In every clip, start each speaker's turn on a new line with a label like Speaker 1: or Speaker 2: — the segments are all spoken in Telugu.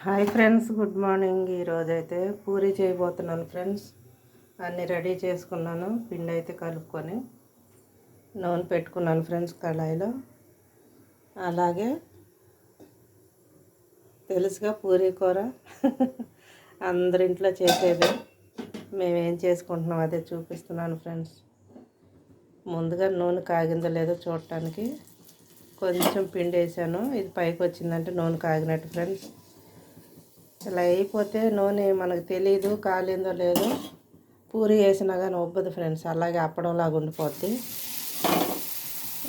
Speaker 1: Hi friends, good morning. ఈరోజైతే పూరి చేయబోతున్నాను ఫ్రెండ్స్. అన్నీ రెడీ చేసుకున్నాను. పిండి అయితే కలుపుకొని నూనె పెట్టుకున్నాను ఫ్రెండ్స్ కళాయిలో. అలాగే తెలుసుగా పూరీ కూర అందరింట్లో చేసేది. మేమేం చేసుకుంటున్నాం అదే చూపిస్తున్నాను ఫ్రెండ్స్. ముందుగా నూనె కాగిందో లేదో చూడటానికి కొంచెం పిండి వేసాను. ఇది పైకి వచ్చిందంటే నూనె కాగినట్టు ఫ్రెండ్స్. ఇలా అయిపోతే నూనె మనకు తెలియదు కాలిందో లేదో. పూరి వేసినా కానీ ఉబ్బదు ఫ్రెండ్స్, అలాగే అప్పడంలాగా ఉండిపోద్ది.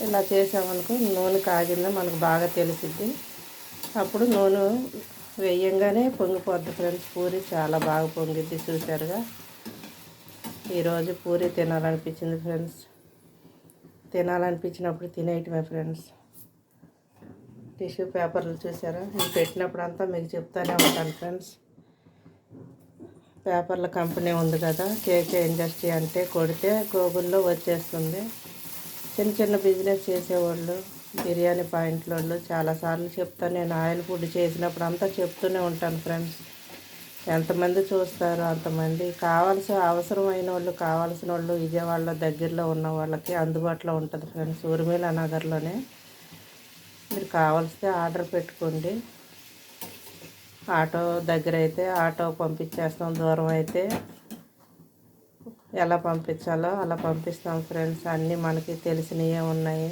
Speaker 1: ఇలా చేసామనుకో నూనె కాగిందో మనకు బాగా తెలిసిద్ది. అప్పుడు నూనె వేయంగానే పొంగిపోద్ది ఫ్రెండ్స్. పూరి చాలా బాగా పొంగిద్ది. చూశారుగా, ఈరోజు పూరి తినాలనిపించింది ఫ్రెండ్స్. తినాలనిపించినప్పుడు తినేయటమే ఫ్రెండ్స్. టిష్యూ పేపర్లు చూసారా, ఇవి పెట్టినప్పుడు అంతా మీకు చెప్తానే ఉంటాను ఫ్రెండ్స్. పేపర్ల కంపెనీ ఉంది కదా, కేకే ఇండస్ట్రీ అంటే కొడితే గూగుల్లో వచ్చేస్తుంది. చిన్న చిన్న బిజినెస్ చేసేవాళ్ళు, బిర్యానీ పాయింట్ల వాళ్ళు చాలాసార్లు చెప్తాను. నేను ఆయిల్ ఫుడ్ చేసినప్పుడు అంతా చెప్తూనే ఉంటాను ఫ్రెండ్స్. ఎంతమంది చూస్తారో అంతమంది. అవసరమైన వాళ్ళు, కావాల్సిన వాళ్ళు విజయవాడలో దగ్గరలో ఉన్న వాళ్ళకి అందుబాటులో ఉంటుంది ఫ్రెండ్స్. ఉర్మిళ నగర్లోనే. మీరు కావాల్సితే ఆర్డర్ పెట్టుకోండి. ఆటో దగ్గర అయితే ఆటో పంపించేస్తాం, దూరం అయితే ఎలా పంపించాలో అలా పంపిస్తాం ఫ్రెండ్స్. అన్నీ మనకి తెలిసినవే ఉన్నాయి.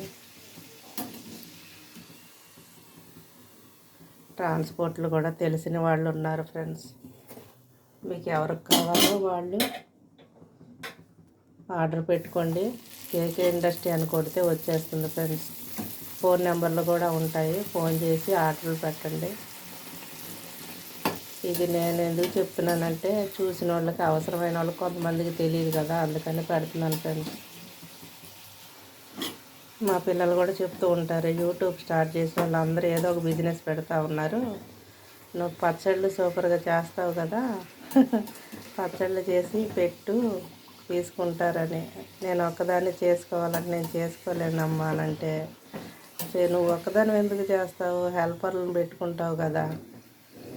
Speaker 1: ట్రాన్స్పోర్ట్లు కూడా తెలిసిన వాళ్ళు ఉన్నారు ఫ్రెండ్స్. మీకు ఎవరికి కావాలో వాళ్ళు ఆర్డర్ పెట్టుకోండి. కేకే ఇండస్ట్రీ అని కొడితే వచ్చేస్తుంది ఫ్రెండ్స్. ఫోన్ నెంబర్లు కూడా ఉంటాయి, ఫోన్ చేసి ఆర్డర్లు పెట్టండి. ఇది నేను ఎందుకు చెప్తున్నానంటే, చూసిన వాళ్ళకి, అవసరమైన వాళ్ళకి కొంతమందికి తెలియదు కదా, అందుకని పెడుతున్నాను ఫ్రెండ్స్. మా పిల్లలు కూడా చెప్తూ ఉంటారు, యూట్యూబ్ స్టార్ట్ చేసిన వాళ్ళు అందరూ ఏదో ఒక బిజినెస్ పెడతా ఉన్నారు. నువ్వు పచ్చళ్ళు సూపర్గా చేస్తావు కదా, పచ్చళ్ళు చేసి పెట్టు, తీసుకుంటారని. నేను ఒక్కదాన్ని చేసుకోవాలని నేను చేసుకోలేనమ్మా అని అంటే, నువ్వు ఒక్కదాన్ని ఎందుకు చేస్తావు, హెల్పర్లను పెట్టుకుంటావు కదా,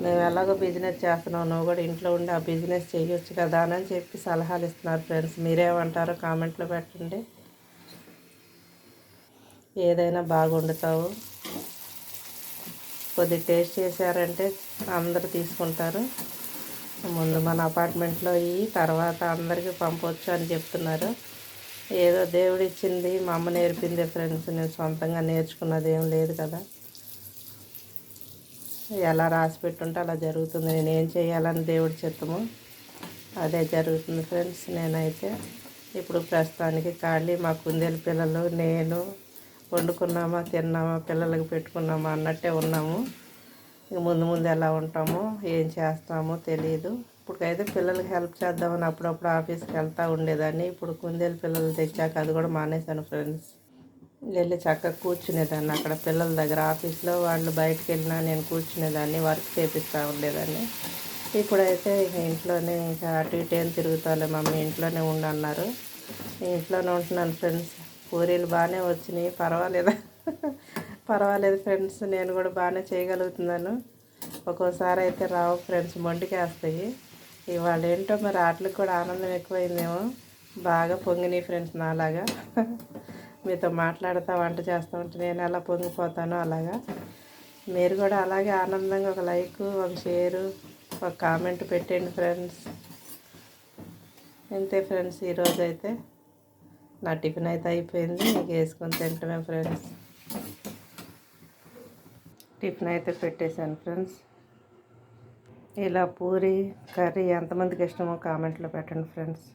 Speaker 1: మేము ఎలాగో బిజినెస్ చేస్తున్నావు, నువ్వు కూడా ఇంట్లో ఉండి ఆ బిజినెస్ చేయొచ్చు కదా అని చెప్పి సలహాలు ఇస్తున్నారు ఫ్రెండ్స్. మీరేమంటారో కామెంట్లో పెట్టండి. ఏదైనా బాగా వండుతావు, కొద్ది టేస్ట్ చేశారంటే అందరు తీసుకుంటారు. ముందు మన అపార్ట్మెంట్లో తర్వాత అందరికీ పంపవచ్చు అని చెప్తున్నారు. ఏదో దేవుడు ఇచ్చింది, మా అమ్మ నేర్పిందే ఫ్రెండ్స్. నేను సొంతంగా నేర్చుకున్నది ఏం లేదు కదా. ఎలా రాసి పెట్టుంటే అలా జరుగుతుంది. నేను ఏం చేయాలని దేవుడి చిత్తము అదే జరుగుతుంది ఫ్రెండ్స్. నేనైతే ఇప్పుడు ప్రస్తుతానికి ఖాళీ. మా కుందేలు పిల్లలు, నేను వండుకున్నామా, తిన్నామా, పిల్లలకి పెట్టుకున్నామా అన్నట్టే ఉన్నాము. ఇక ముందు ముందు ఎలా ఉంటామో, ఏం చేస్తామో తెలియదు. ఇప్పటికైతే పిల్లలకి హెల్ప్ చేద్దామని అప్పుడప్పుడు ఆఫీస్కి వెళ్తూ ఉండేదాన్ని. ఇప్పుడు కుందేలు పిల్లలు తెచ్చాక అది కూడా మానేశాను ఫ్రెండ్స్. వెళ్ళి చక్కగా కూర్చునేదాన్ని అక్కడ పిల్లల దగ్గర. ఆఫీస్లో వాళ్ళు బయటకు వెళ్ళినా నేను కూర్చునేదాన్ని, వర్క్ చేపిస్తూ ఉండేదాన్ని. ఇప్పుడైతే ఇక ఇంట్లోనే, ఇంకా అటు ఇటు ఏం తిరుగుతాలే మమ్మీ, ఇంట్లోనే ఉండన్నారు. ఇంట్లోనే ఉంటున్నాను ఫ్రెండ్స్. పూరీలు బాగానే వచ్చినాయి, పర్వాలేదు ఫ్రెండ్స్. నేను కూడా బాగానే చేయగలుగుతున్నాను. ఒక్కోసారి అయితే రావు ఫ్రెండ్స్, మొండికేస్తాయి. ఇవాళ ఏంటో మరి వాటికి కూడా ఆనందం ఎక్కువైందేమో, బాగా పొంగినాయి ఫ్రెండ్స్ నాలాగా. మీతో మాట్లాడుతూ వంట చేస్తూ ఉంటే నేను ఎలా పొంగిపోతానో అలాగా మీరు కూడా అలాగే ఆనందంగా ఒక లైక్, ఒక షేరు, ఒక కామెంట్ పెట్టండి ఫ్రెండ్స్. అంతే ఫ్రెండ్స్. ఈరోజు అయితే నా టిఫిన్ అయితే అయిపోయింది. మీకు వేసుకొని తింటమే ఫ్రెండ్స్. టిఫిన్ అయితే పెట్టేశాను ఫ్రెండ్స్. ఇలా పూరి కర్రీ ఎంతమందికి ఇష్టమో కామెంట్లో పెట్టండి ఫ్రెండ్స్.